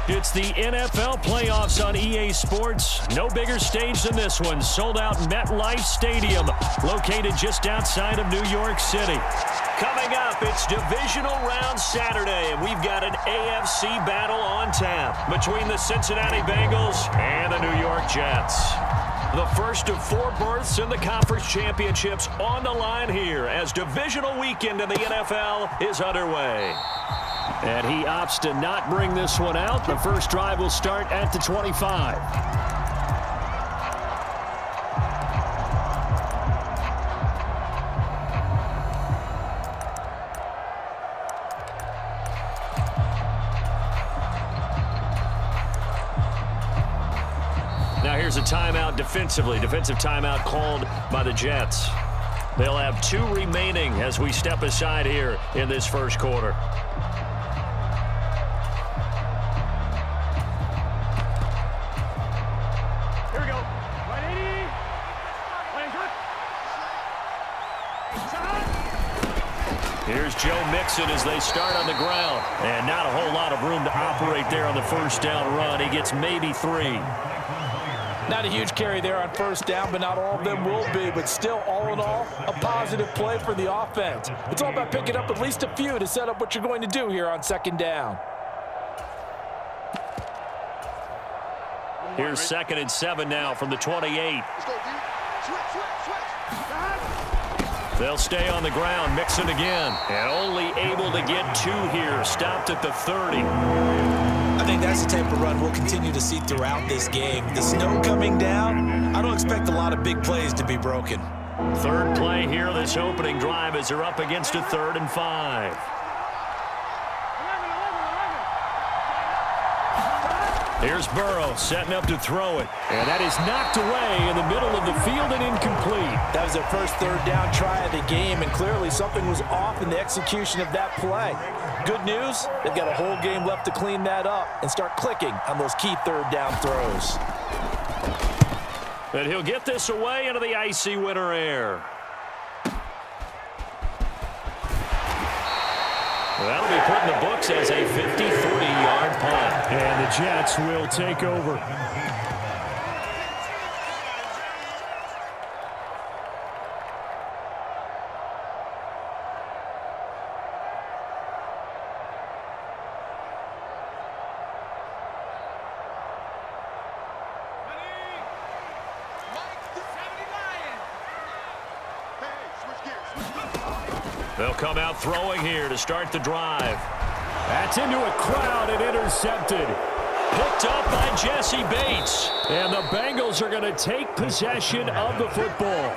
It's the NFL playoffs on EA Sports. No bigger stage than this one. Sold out MetLife Stadium, located just outside of New York City. Coming up, it's Divisional Round Saturday, and we've got an AFC battle on tap between the Cincinnati Bengals and the New York Jets. The first of 4 berths in the conference championships on the line here as divisional weekend in the NFL is underway. And he opts to not bring this one out. The first drive will start at the 25. Now here's a timeout defensively. Defensive timeout called by the Jets. They'll have 2 remaining as we step aside here in this first quarter. Here's Joe Mixon as they start on the ground. And not a whole lot of room to operate there on the first down run. He gets maybe 3. Not a huge carry there on first down, but not all of them will be. But still, all in all, a positive play for the offense. It's all about picking up at least a few to set up what you're going to do here on second down. Here's 2nd and 7 now from the 28. They'll stay on the ground. Mixon again. And only able to get 2 here. Stopped at the 30. I think that's the type of run we'll continue to see throughout this game. The snow coming down, I don't expect a lot of big plays to be broken. Third play here, this opening drive, as they're up against a 3rd and 5. Here's Burrow setting up to throw it. And that is knocked away in the middle of the field and incomplete. That was their first 3rd down try of the game, and clearly something was off in the execution of that play. Good news, they've got a whole game left to clean that up and start clicking on those key 3rd down throws. And he'll get this away into the icy winter air. That'll be put in the books as a 53-yard punt. And the Jets will take over. They'll come out throwing here to start the drive. That's into a crowd and intercepted. Picked up by Jesse Bates. And the Bengals are going to take possession of the football.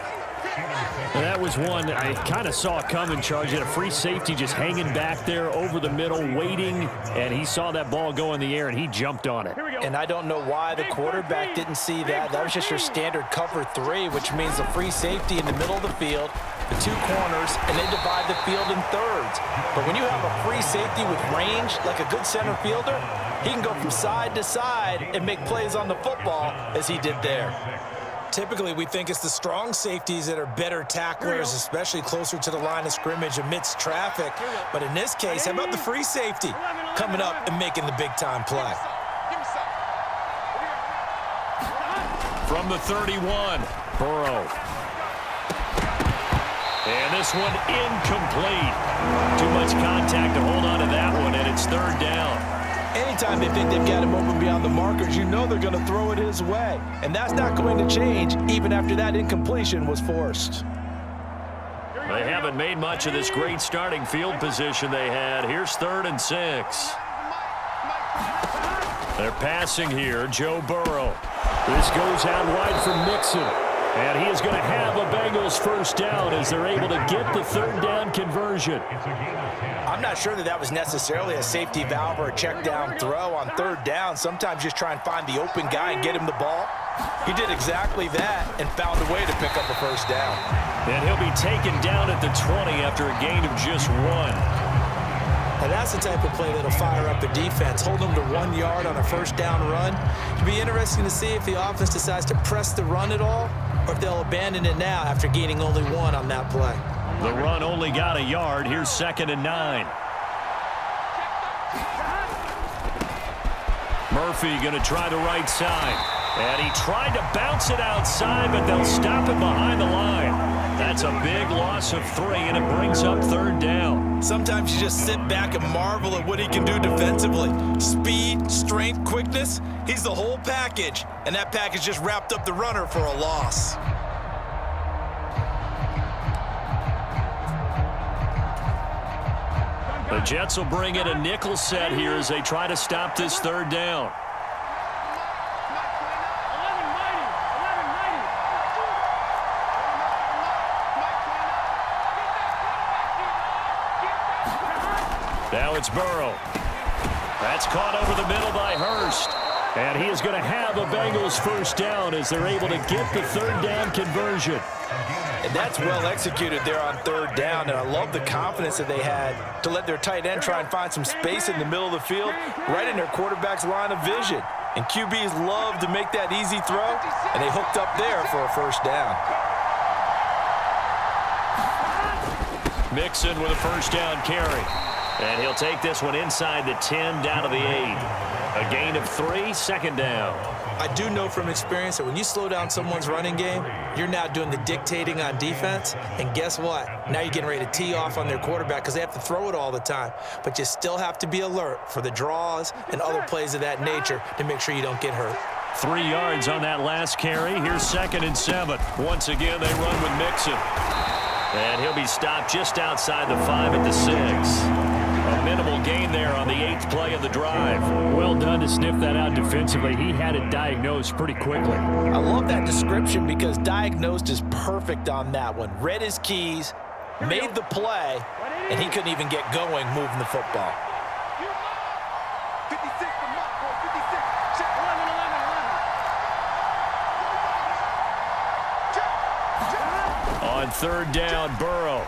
And that was one I kind of saw coming, Charge. He had a free safety just hanging back there over the middle, waiting, and he saw that ball go in the air, and he jumped on it. And I don't know why the quarterback didn't see that. That was just your standard cover 3, which means a free safety in the middle of the field, the 2 corners, and they divide the field in thirds. But when you have a free safety with range, like a good center fielder, he can go from side to side and make plays on the football as he did there. Typically, we think it's the strong safeties that are better tacklers, especially closer to the line of scrimmage amidst traffic. But in this case, how about the free safety coming up and making the big-time play? From the 31, Burrow. And this one incomplete. Too much contact to hold on to that one, and it's 3rd down. Anytime they think they've got him open beyond the markers, you know they're going to throw it his way. And that's not going to change even after that incompletion was forced. They haven't made much of this great starting field position they had. Here's 3rd and 6. They're passing here, Joe Burrow. This goes out wide for Mixon. And he is going to have a Bengals first down as they're able to get the 3rd down conversion. I'm not sure that was necessarily a safety valve or a check down throw on 3rd down. Sometimes just try and find the open guy and get him the ball. He did exactly that and found a way to pick up a first down. And he'll be taken down at the 20 after a gain of just 1. And that's the type of play that'll fire up the defense. Hold them to 1 yard on a first down run. It'll be interesting to see if the offense decides to press the run at all or if they'll abandon it now after gaining only 1 on that play. The run only got a yard. Here's 2nd and 9. Murphy going to try the right side. And he tried to bounce it outside, but they'll stop it behind the line. That's a big loss of 3, and it brings up 3rd down. Sometimes you just sit back and marvel at what he can do defensively. Speed, strength, quickness, he's the whole package. And that package just wrapped up the runner for a loss. The Jets will bring in a nickel set here as they try to stop this 3rd down. Now it's Burrow. That's caught over the middle by Hurst. And he is going to have a Bengals 1st down as they're able to get the 3rd down conversion. And that's well executed there on 3rd down, and I love the confidence that they had to let their tight end try and find some space in the middle of the field, right in their quarterback's line of vision. And QBs love to make that easy throw, and they hooked up there for a 1st down. Mixon with a 1st down carry. And he'll take this one inside the 10 down to the 8. A gain of 3, 2nd down. I do know from experience that when you slow down someone's running game, you're now doing the dictating on defense. And guess what? Now you're getting ready to tee off on their quarterback because they have to throw it all the time. But you still have to be alert for the draws and other plays of that nature to make sure you don't get hurt. 3 yards on that last carry. Here's 2nd and 7. Once again, they run with Mixon. And he'll be stopped just outside the 5 at the 6. A minimal gain there on the 8th play of the drive. Well done to sniff that out defensively. He had it diagnosed pretty quickly. I love that description because diagnosed is perfect on that one. Read his keys, made the play, and he couldn't even get going moving the football. On 3rd down, Burrow.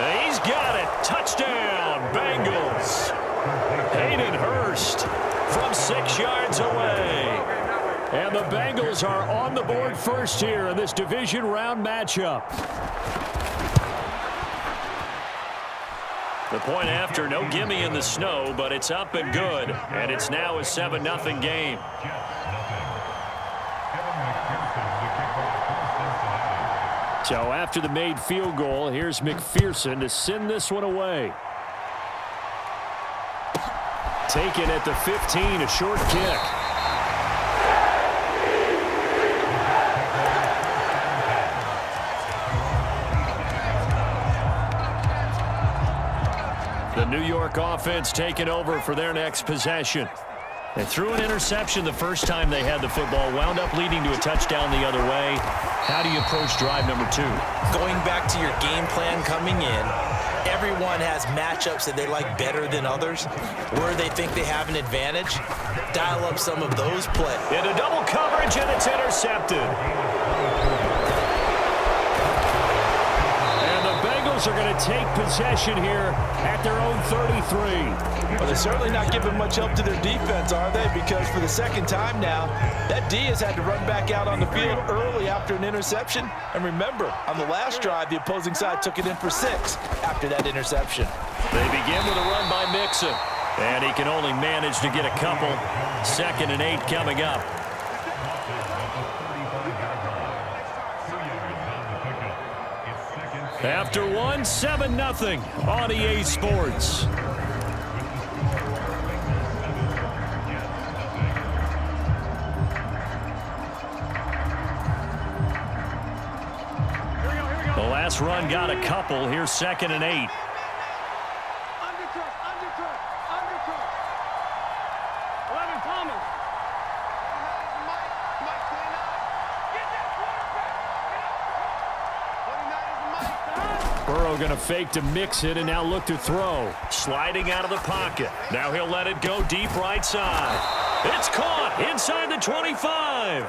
And he's got it. Touchdown, Bengals. Hayden Hurst from 6 yards away. And the Bengals are on the board first here in this division round matchup. The point after, no gimme in the snow, but it's up and good. And it's now a 7-0 game. So after the made field goal, here's McPherson to send this one away. Taken at the 15, a short kick. The New York offense taking over for their next possession. They threw an interception the first time they had the football, wound up leading to a touchdown the other way. How do you approach drive number 2? Going back to your game plan coming in, everyone has matchups that they like better than others, where they think they have an advantage. Dial up some of those plays. Into double coverage, and it's intercepted. And the Bengals are going to take possession here at their own 33. Well, they're certainly not giving much help to their defense, are they? Because for the 2nd time now, that D has had to run back out on the field early after an interception. And remember, on the last drive, the opposing side took it in for 6 after that interception. They begin with a run by Mixon. And he can only manage to get a couple. 2nd and 8 coming up. After 1, 7-0 on EA Sports. The last run got a couple. Here's 2nd and 8. Burrow going to fake to Mixon and now look to throw. Sliding out of the pocket. Now he'll let it go deep right side. It's caught inside the 25.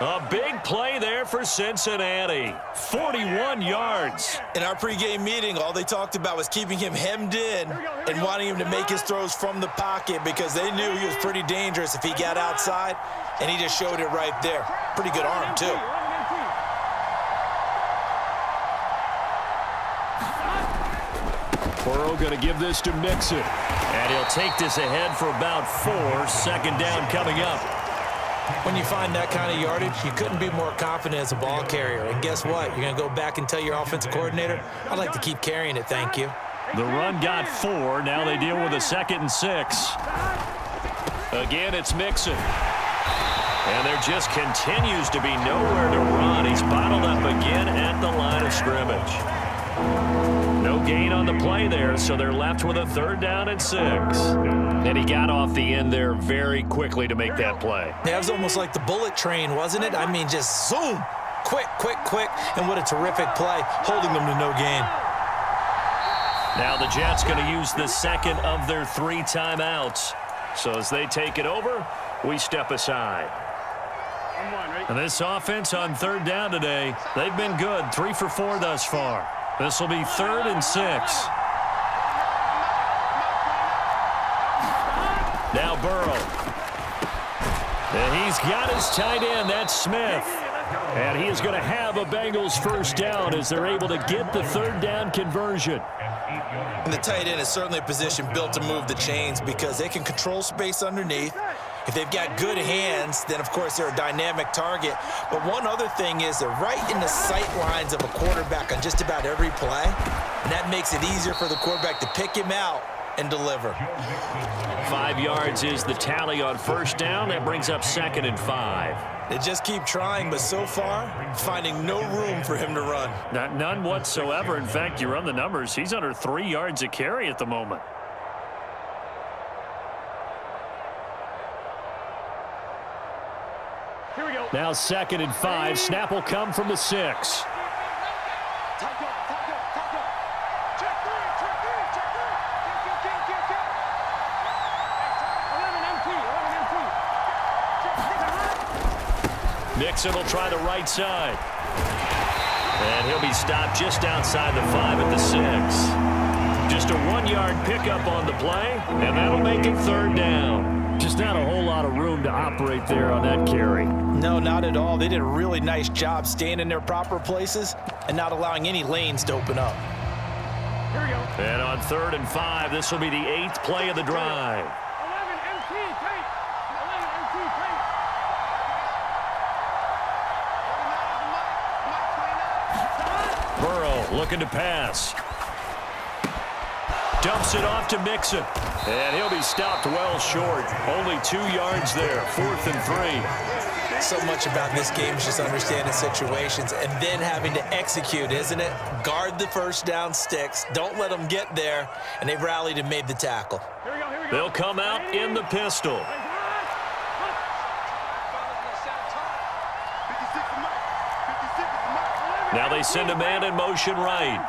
A big play there for Cincinnati. 41 yards. In our pregame meeting, all they talked about was keeping him hemmed in and wanting him to make his throws from the pocket because they knew he was pretty dangerous if he got outside, and he just showed it right there. Pretty good arm, too. Burrow going to give this to Mixon. And he'll take this ahead for about 4. Second down coming up. When you find that kind of yardage, you couldn't be more confident as a ball carrier. And guess what? You're going to go back and tell your offensive coordinator, I'd like to keep carrying it, thank you. The run got 4. Now they deal with a 2nd and 6. Again, it's Mixon. And there just continues to be nowhere to run. He's bottled up again at the line of scrimmage. No gain on the play there, so they're left with a 3rd down and 6. And he got off the end there very quickly to make that play. That was almost like the bullet train, wasn't it? I mean, just zoom. Quick, quick, quick. And what a terrific play, holding them to no gain. Now the Jets going to use the 2nd of their 3 timeouts. So as they take it over, we step aside. And this offense on 3rd down today, they've been good. 3 for 4 thus far. This will be 3rd and 6. Now Burrow. And he's got his tight end. That's Smith. And he is going to have a Bengals 1st down as they're able to get the 3rd down conversion. And the tight end is certainly a position built to move the chains because they can control space underneath. If they've got good hands, then, of course, they're a dynamic target. But one other thing is they're right in the sight lines of a quarterback on just about every play. And that makes it easier for the quarterback to pick him out and deliver. 5 yards is the tally on 1st down. That brings up 2nd and 5. They just keep trying, but so far, finding no room for him to run. None whatsoever. In fact, you run the numbers. He's under 3 yards a carry at the moment. Here we go. Now 2nd and 5. Snap will come from the 6. Mixon will try the right side. And he'll be stopped just outside the 5 at the 6. Just a 1-yard pickup on the play, and that'll make it 3rd down. Just not a whole lot of room to operate there on that carry. No, not at all. They did a really nice job staying in their proper places and not allowing any lanes to open up. Here we go. And on 3rd and 5, this will be the 8th play of the drive. 11 MT, take. 11 MT, take. Burrow looking to pass. Dumps it off to Mixon. And he'll be stopped well short. Only 2 yards there. 4th and 3. So much about this game is just understanding situations and then having to execute, isn't it? Guard the 1st down sticks. Don't let them get there. And they've rallied and made the tackle. Here we go, here we go. They'll come out in the pistol. Now they send a man in motion right.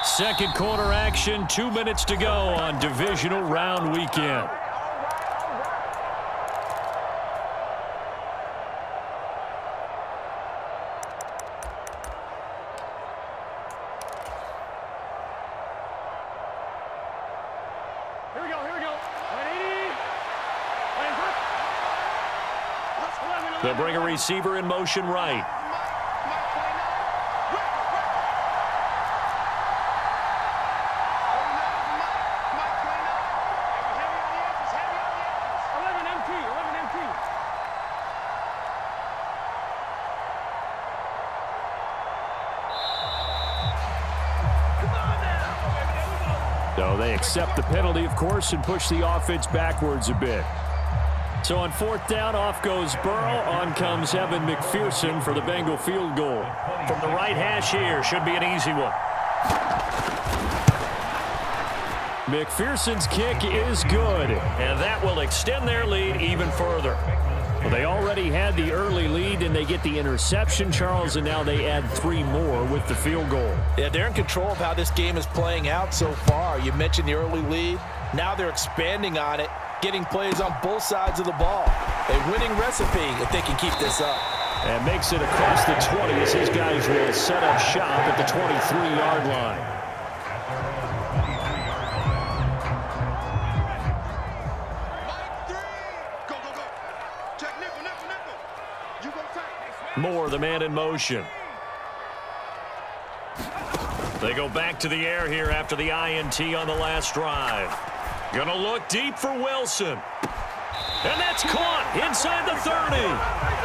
2nd quarter action, 2 minutes to go on divisional round weekend. Here we go, here we go. 180. They'll bring a receiver in motion right. So they accept the penalty, of course, and push the offense backwards a bit. So on 4th down, off goes Burrow. On comes Evan McPherson for the Bengal field goal. From the right hash here, should be an easy one. McPherson's kick is good. And that will extend their lead even further. Well, they already had the early lead, and they get the interception, Charles, and now they add 3 more with the field goal. Yeah, they're in control of how this game is playing out so far. You mentioned the early lead. Now they're expanding on it, getting plays on both sides of the ball. A winning recipe if they can keep this up. And makes it across the 20 as his guys will set up shop at the 23-yard line. Moore, the man in motion. They go back to the air here after the INT on the last drive. Gonna look deep for Wilson. And that's caught inside the 30.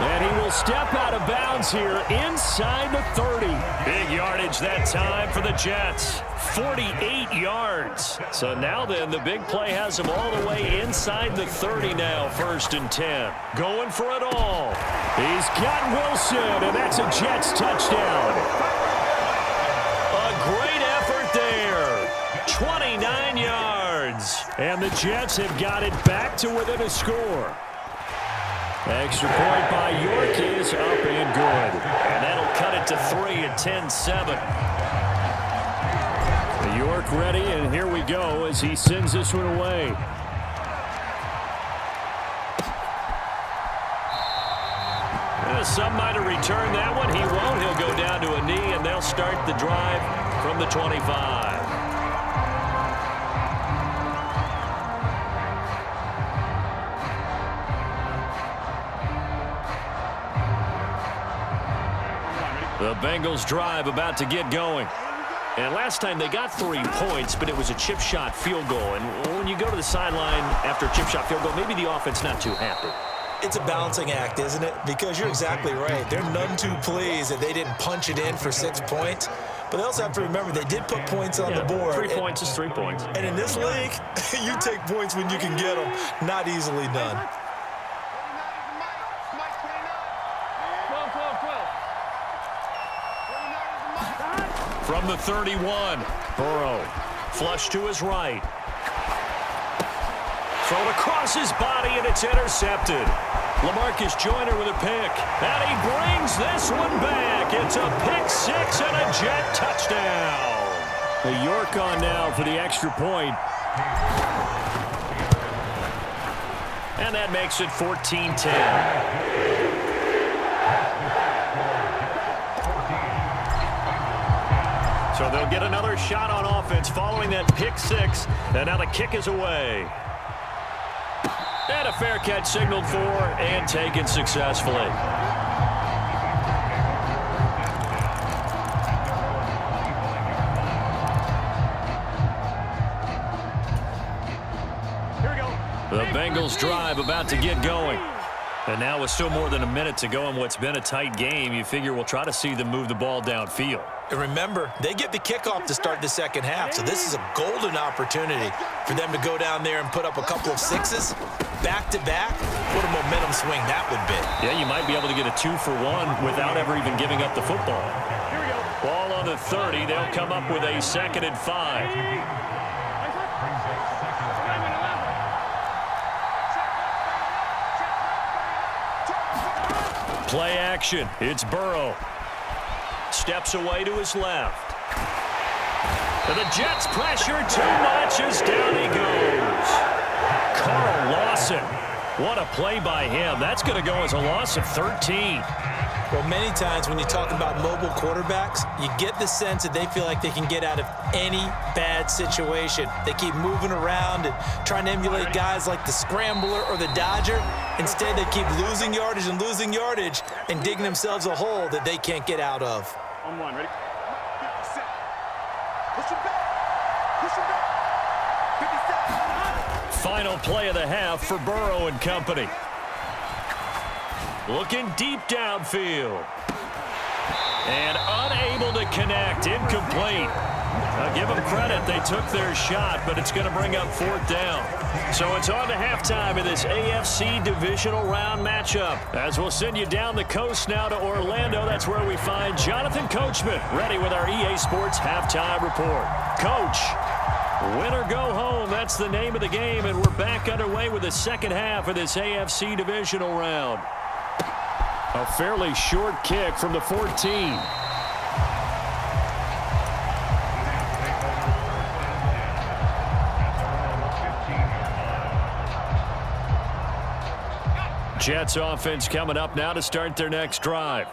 And he will step out of bounds here inside the 30. Big yardage that time for the Jets. 48 yards. So now then, the big play has him all the way inside the 30 now, 1st and 10. Going for it all. He's got Wilson, and that's a Jets touchdown. A great effort there. 29 yards. And the Jets have got it back to within a score. Extra point by York is up and good. And that'll cut it to 3 at 10-7. York ready, and here we go as he sends this one away. Some might have returned that one. He won't. He'll go down to a knee, and they'll start the drive from the 25. The Bengals drive about to get going. And last time they got 3 points, but it was a chip shot field goal. And when you go to the sideline after a chip shot field goal, maybe the offense not too happy. It's a balancing act, isn't it? Because you're exactly right. They're none too pleased that they didn't punch it in for 6 points. But they also have to remember they did put points on the board. 3 points is 3 points. And in this league, you take points when you can get them. Not easily done. From the 31, Burrow, flush to his right. Thrown across his body, and it's intercepted. LaMarcus Joyner with a pick. And he brings this one back. It's a pick 6 and a Jet touchdown. The York on now for the extra point. And that makes it 14-10. So they'll get another shot on offense following that pick 6. And now the kick is away. And a fair catch signaled for and taken successfully. Here we go. The Bengals drive about to get going. And now with still more than a minute to go in what's been a tight game, you figure we'll try to see them move the ball downfield. And remember, they get the kickoff to start the second half, so this is a golden opportunity for them to go down there and put up a couple of 6s back-to-back. What a momentum swing that would be. Yeah, you might be able to get a 2-for-1 without ever even giving up the football. Here we go. Ball on the 30. They'll come up with a 2nd and 5. Play action. It's Burrow. Steps away to his left. And the Jets pressure too much as down he goes. Carl Lawson. What a play by him. That's going to go as a loss of 13. Well, many times when you talk about mobile quarterbacks, you get the sense that they feel like they can get out of any bad situation. They keep moving around and trying to emulate guys like the Scrambler or the Dodger. Instead, they keep losing yardage and digging themselves a hole that they can't get out of. On one, ready? Set. Push it back. Push it back. 57. Final play of the half for Burrow and company. Looking deep downfield. And unable to connect. Incomplete. I'll give them credit. They took their shot, but it's going to bring up 4th down. So it's on to halftime in this AFC divisional round matchup. As we'll send you down the coast now to Orlando, that's where we find Jonathan Coachman ready with our EA Sports halftime report. Coach, win or go home, that's the name of the game, and we're back underway with the second half of this AFC divisional round. A fairly short kick from the 14. Jets offense coming up now to start their next drive.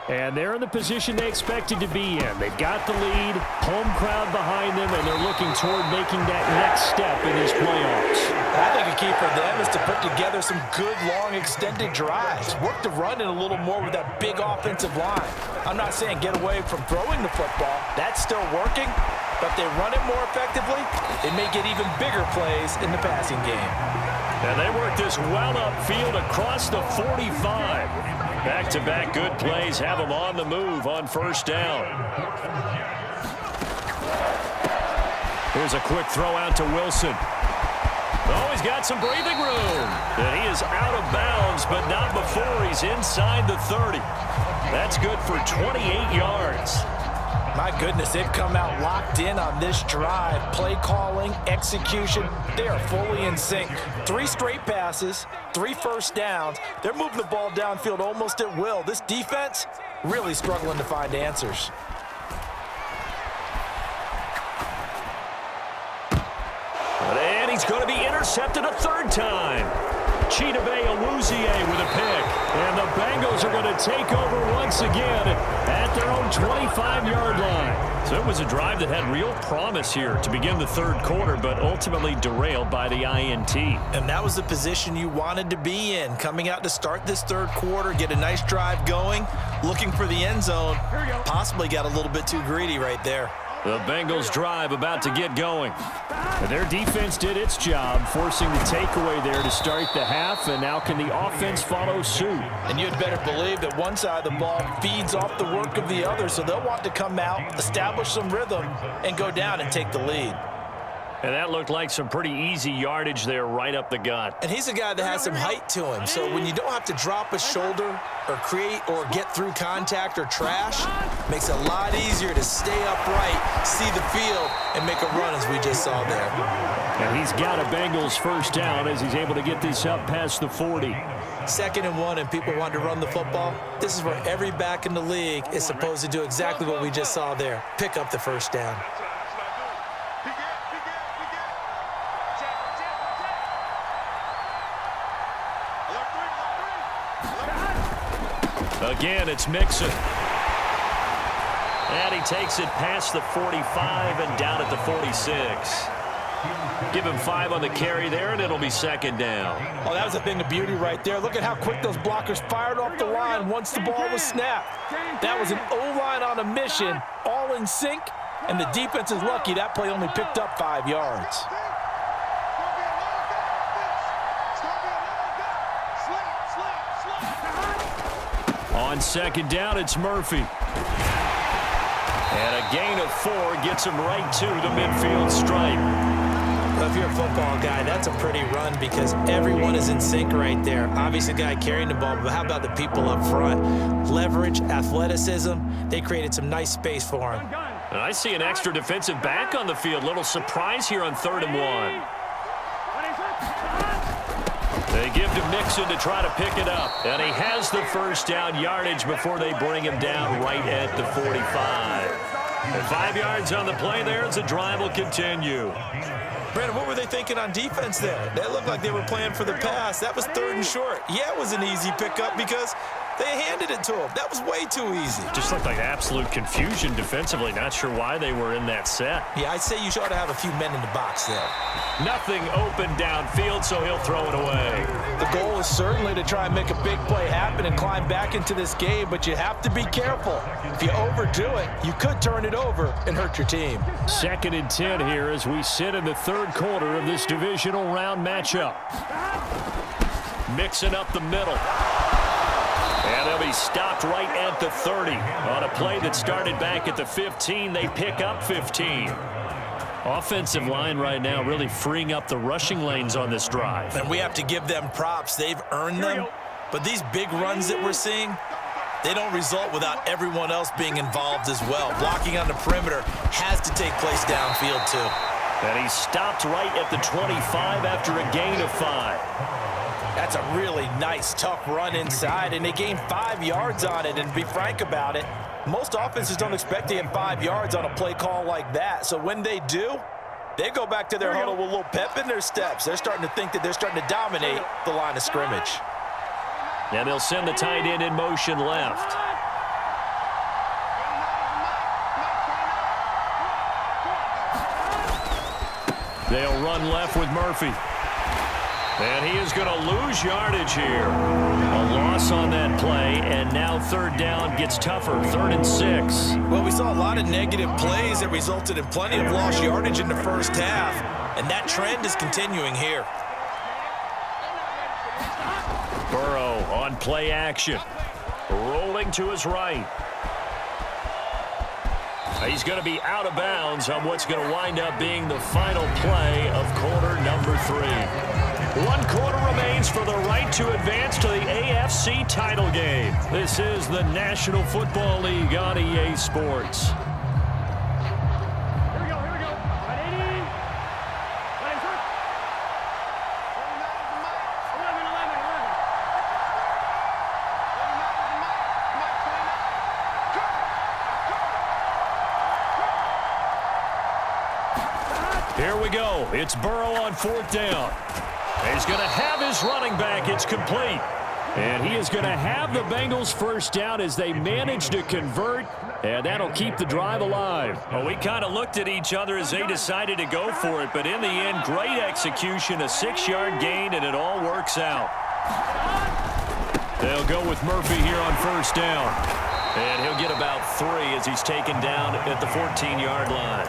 And they're in the position they expected to be in. They've got the lead, home crowd behind them, and they're looking toward making that next step in these playoffs. I think a key for them is to put together some good, long, extended drives. Work the run in a little more with that big offensive line. I'm not saying get away from throwing the football. That's still working. But if they run it more effectively, they may get even bigger plays in the passing game. And they work this well upfield across the 45. Back-to-back good plays have them on the move on first down. Here's a quick throw out to Wilson. Oh, he's got some breathing room. And he is out of bounds, but not before he's inside the 30. That's good for 28 yards. My goodness, they've come out locked in on this drive. Play calling, execution, they are fully in sync. 3 straight passes, 3 first downs. They're moving the ball downfield almost at will. This defense really struggling to find answers. And he's going to be intercepted a third time. Chidobe Awuzie with a pick. And the Bengals are going to take over once again at their own 25-yard line. So it was a drive that had real promise here to begin the third quarter, but ultimately derailed by the INT. And that was the position you wanted to be in, coming out to start this third quarter, get a nice drive going, looking for the end zone. Possibly got a little bit too greedy right there. The Bengals drive about to get going. And their defense did its job, forcing the takeaway there to start the half, and now can the offense follow suit? And you'd better believe that one side of the ball feeds off the work of the other, so they'll want to come out, establish some rhythm, and go down and take the lead. And that looked like some pretty easy yardage there right up the gut. And he's a guy that has some height to him, so when you don't have to drop a shoulder or create or get through contact or trash, makes it a lot easier to stay upright, see the field, and make a run as we just saw there. And he's got a Bengals first down as he's able to get this up past the 40. 2nd and 1 and people want to run the football. This is where every back in the league is supposed to do exactly what we just saw there. Pick up the first down. Again, it's Mixon. And he takes it past the 45 and down at the 46. Give him 5 on the carry there, and it'll be 2nd down. Oh, that was a thing of beauty right there. Look at how quick those blockers fired off the line once the ball was snapped. That was an O-line on a mission, all in sync, and the defense is lucky that play only picked up 5 yards. On 2nd down, it's Murphy. And a gain of 4 gets him right to the midfield stripe. Well, if you're a football guy, that's a pretty run because everyone is in sync right there. Obviously, the guy carrying the ball, but how about the people up front? Leverage, athleticism, they created some nice space for him. And I see an extra defensive back on the field. Little surprise here on 3rd and 1. They give to Mixon to try to pick it up. And he has the first down yardage before they bring him down right at the 45. And 5 yards on the play there as the drive will continue. Brandon, what were they thinking on defense there? That looked like they were playing for the pass. That was 3rd and short. Yeah, it was an easy pickup because they handed it to him. That was way too easy. Just looked like absolute confusion defensively. Not sure why they were in that set. Yeah, I'd say you ought to have a few men in the box there. Nothing open downfield, so he'll throw it away. The goal is certainly to try and make a big play happen and climb back into this game, but you have to be careful. If you overdo it, you could turn it over and hurt your team. 2nd and 10 here as we sit in the third quarter of this divisional round matchup. Mixing up the middle. And they'll be stopped right at the 30. On a play that started back at the 15, they pick up 15. Offensive line right now really freeing up the rushing lanes on this drive. And we have to give them props. They've earned them. But these big runs that we're seeing, they don't result without everyone else being involved as well. Blocking on the perimeter has to take place downfield too. And he's stopped right at the 25 after a gain of 5. That's a really nice, tough run inside, and they gained 5 yards on it. And to be frank about it, most offenses don't expect to get 5 yards on a play call like that. So when they do, they go back to their huddle with a little pep in their steps. They're starting to think that they're starting to dominate the line of scrimmage. And they'll send the tight end in motion left. They'll run left with Murphy. And he is going to lose yardage here. A loss on that play, and now third down gets tougher, 3rd and 6. Well, we saw a lot of negative plays that resulted in plenty of lost yardage in the first half, and that trend is continuing here. Burrow on play action. Rolling to his right. He's going to be out of bounds on what's going to wind up being the final play of quarter number 3. 1 quarter remains for the right to advance to the AFC title game. This is the National Football League on EA Sports. Here we go. It's Burrow on 4th down. He's going to have his running back. It's complete. And he is going to have the Bengals first down as they manage to convert, and that'll keep the drive alive. Well, we kind of looked at each other as they decided to go for it, but in the end, great execution, a 6-yard gain, and it all works out. They'll go with Murphy here on 1st down. And he'll get about 3 as he's taken down at the 14-yard line.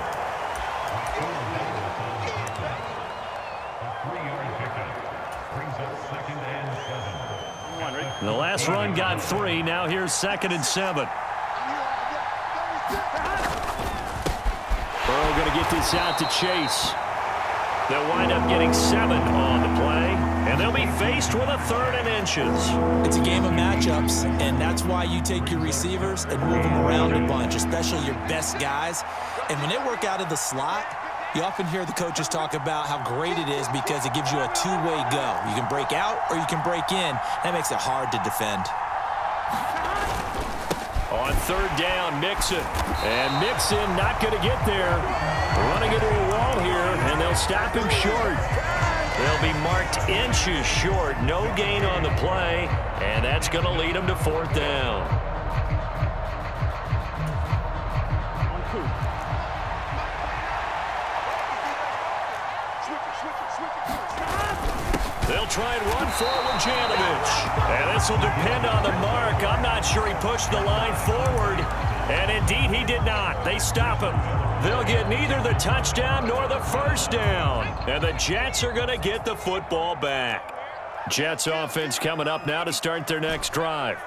The last run got 3. Now here's 2nd and 7. Burrow going to get this out to Chase. They'll wind up getting 7 on the play, and they'll be faced with a 3rd and inches. It's a game of matchups, and that's why you take your receivers and move them around a bunch, especially your best guys. And when they work out of the slot, you often hear the coaches talk about how great it is because it gives you a two-way go. You can break out or you can break in. That makes it hard to defend. On 3rd down, Mixon. And Mixon not going to get there. Running into a wall here, and they'll stop him short. They'll be marked inches short. No gain on the play, and that's going to lead them to 4th down. They'll try and run forward Janovich. And this will depend on the mark. I'm not sure he pushed the line forward. And indeed he did not. They stop him. They'll get neither the touchdown nor the first down. And the Jets are going to get the football back. Jets offense coming up now to start their next drive.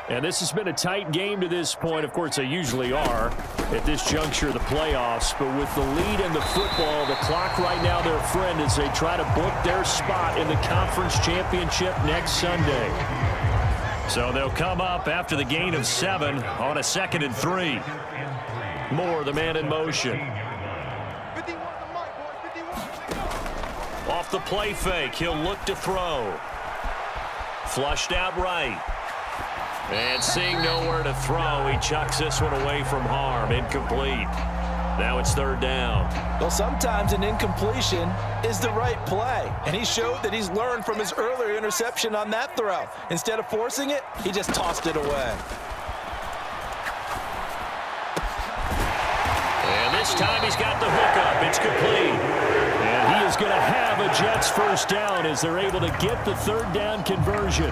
And this has been a tight game to this point. Of course, they usually are at this juncture of the playoffs. But with the lead in the football, the clock right now their friend as they try to book their spot in the conference championship next Sunday. So they'll come up after the gain of 7 on a 2nd and 3. Moore, the man in motion. Off the play fake, he'll look to throw. Flushed out right. And seeing nowhere to throw, he chucks this one away from harm. Incomplete. Now it's 3rd down. Well, sometimes an incompletion is the right play. And he showed that he's learned from his earlier interception on that throw. Instead of forcing it, he just tossed it away. And this time he's got the hookup. It's complete. And he is going to have a Jets first down as they're able to get the 3rd down conversion.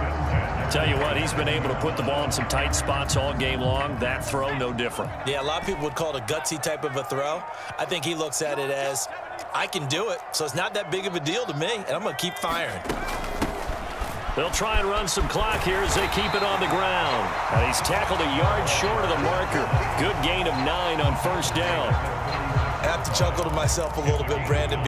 Tell you what, he's been able to put the ball in some tight spots all game long. That throw, no different. Yeah, a lot of people would call it a gutsy type of a throw. I think he looks at it as, I can do it, so it's not that big of a deal to me, and I'm going to keep firing. They'll try and run some clock here as they keep it on the ground. And he's tackled a yard short of the marker. Good gain of 9 on 1st down. I have to chuckle to myself a little bit, Brandon.